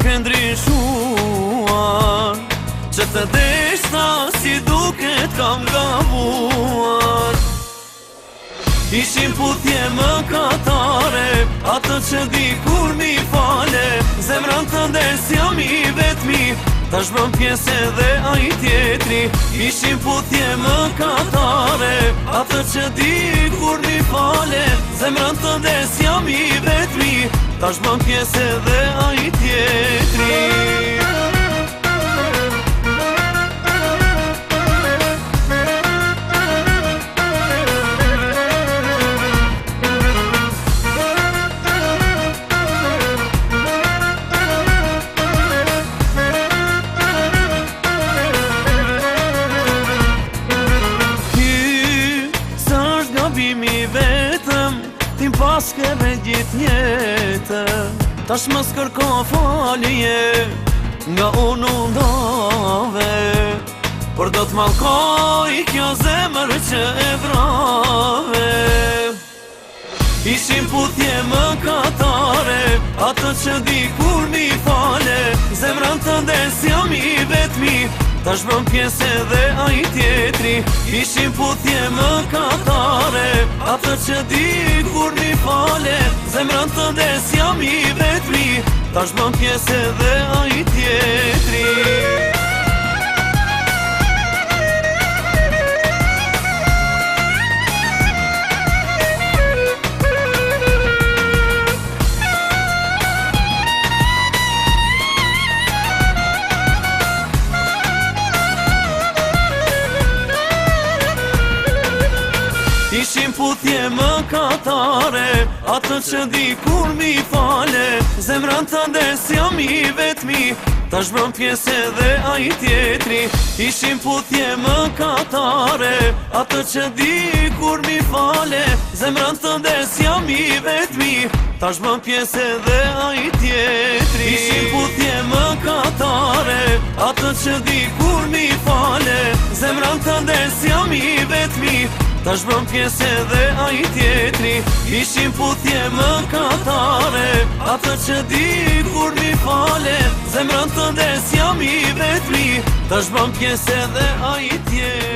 ke ndryshuar, që të deshta si duket kam gabuar. Ishim puthje mëkatare, atë që di kur mi fale, zemrën të ndes jam i vetmi, tash bëm pjesë edhe ai tjetri. Ishim puthje mëkatare, atë që di kur mi fale, zemrën të ndes jam i vetmi, tash bëm pjesë edhe ai tjetri. Tim pas keve gjithë jetën, tash më s'kërko falje, nga unë ndave, por do t'mallkoj kjo zemër që e vrave. Ishim puthje mëkatare, atë që di kur mi fale, zemrën të ndes jam i vetmi, tash bëm pjesë edhe ai tjetri. Ishim puthje mëkatare, atë që di kur mi fale, zemrën të ndes jam i vetmi, tash bëm pjesë edhe ai tjetri. Ishim puthje mëkatare, atë që di kur mi fale, zemrën të ndes jam i vetmi, tash bëm pjesë edhe ai tjetri. Ishim puthje mëkatare, atë që di kur mi fale, zemrën të ndes jam i vetmi, tash bëm pjesë edhe ai tjetri. Ishim puthje mëkatare, atë që di kur mi fale, zemrën të ndes jam i vetmi, tash bëm pjesë edhe ai tjetri. Ishim puthje mëkatare, atë që di kur mi fale, zemrën të ndes jam i vetmi, tash bëm pjesë edhe ai tjetri.